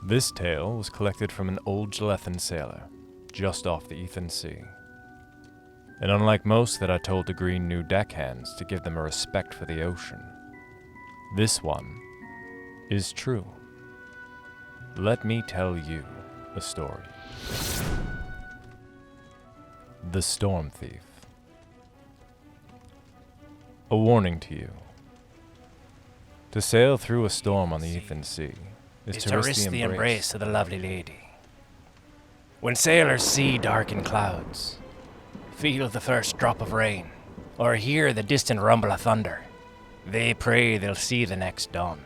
This tale was collected from an old Gelethan sailor, just off the Ethan Sea. And unlike most that I told to green new deckhands to give them a respect for the ocean, this one is true. Let me tell you a story. The Stormthief. A warning to you. To sail through a storm on the Ethan Sea is to risk the embrace of the lovely lady. When sailors see darkened clouds, feel the first drop of rain, or hear the distant rumble of thunder, they pray they'll see the next dawn.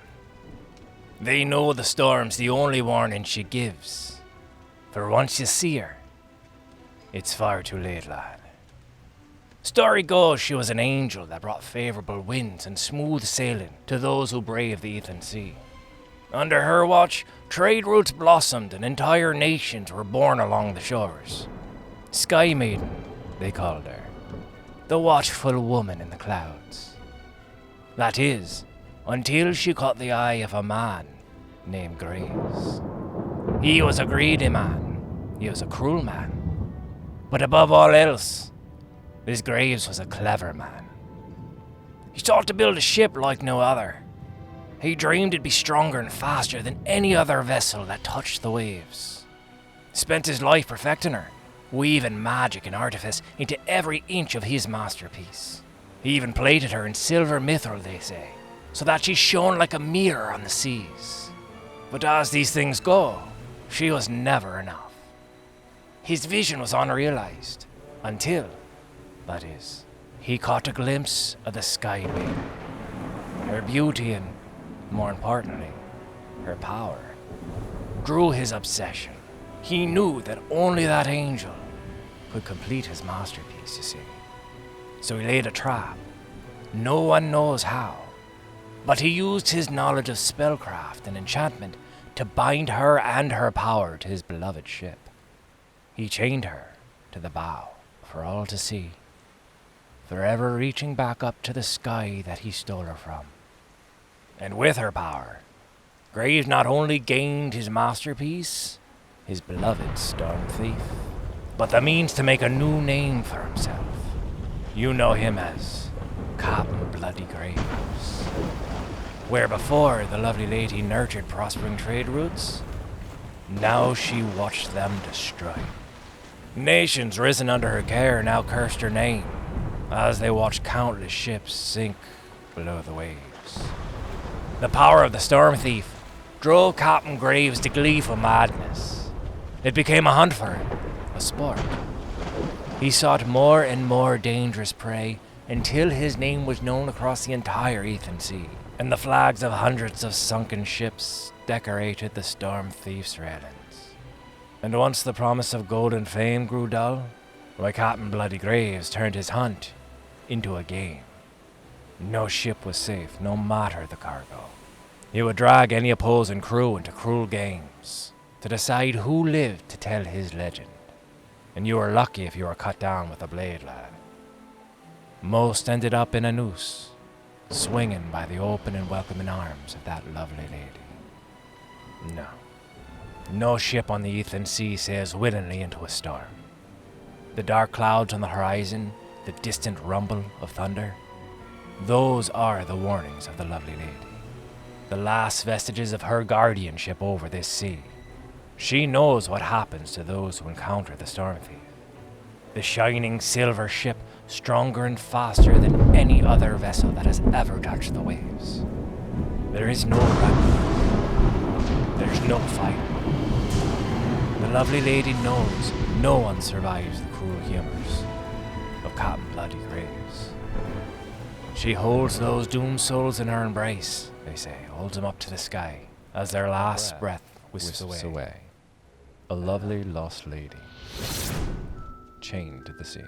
They know the storm's the only warning she gives, for once you see her, it's far too late, lad. Story goes she was an angel that brought favorable winds and smooth sailing to those who brave the Ethan Sea. Under her watch, trade routes blossomed and entire nations were born along the shores. Sky Maiden, they called her. The watchful woman in the clouds. That is, until she caught the eye of a man named Graves. He was a greedy man. He was a cruel man. But above all else, this Graves was a clever man. He sought to build a ship like no other. He dreamed it'd be stronger and faster than any other vessel that touched the waves. Spent his life perfecting her, weaving magic and artifice into every inch of his masterpiece. He even plated her in silver mithril, they say, so that she shone like a mirror on the seas. But as these things go, she was never enough. His vision was unrealized, until, that is, he caught a glimpse of the Sky Maiden. Her beauty and, more importantly, her power drew his obsession. He knew that only that angel could complete his masterpiece, you see. So he laid a trap. No one knows how, but he used his knowledge of spellcraft and enchantment to bind her and her power to his beloved ship. He chained her to the bow for all to see, forever reaching back up to the sky that he stole her from. And with her power, Graves not only gained his masterpiece, his beloved Stormthief, but the means to make a new name for himself. You know him as Captain Bloody Graves. Where before the lovely lady nurtured prospering trade routes, now she watched them destroy. Nations risen under her care now cursed her name, as they watched countless ships sink below the waves. The power of the Stormthief drove Captain Graves to gleeful madness. It became a hunt for him, a sport. He sought more and more dangerous prey until his name was known across the entire Ethan Sea, and the flags of hundreds of sunken ships decorated the Stormthief's railings. And once the promise of golden fame grew dull, why Captain Bloody Graves turned his hunt into a game. No ship was safe, no matter the cargo. He would drag any opposing crew into cruel games to decide who lived to tell his legend. And you were lucky if you were cut down with a blade, lad. Most ended up in a noose, swinging by the open and welcoming arms of that lovely lady. No ship on the Ethan Sea sails willingly into a storm. The dark clouds on the horizon, the distant rumble of thunder, those are the warnings of the lovely lady. The last vestiges of her guardianship over this sea. She knows what happens to those who encounter the Stormthief. The shining silver ship, stronger and faster than any other vessel that has ever touched the waves. There is no running. There's no fight. The lovely lady knows no one survives the cruel humors of Captain Bloody Graves. She holds those doomed souls in her embrace, they say, holds them up to the sky as their last breath whisks away. A lovely lost lady, chained to the sea.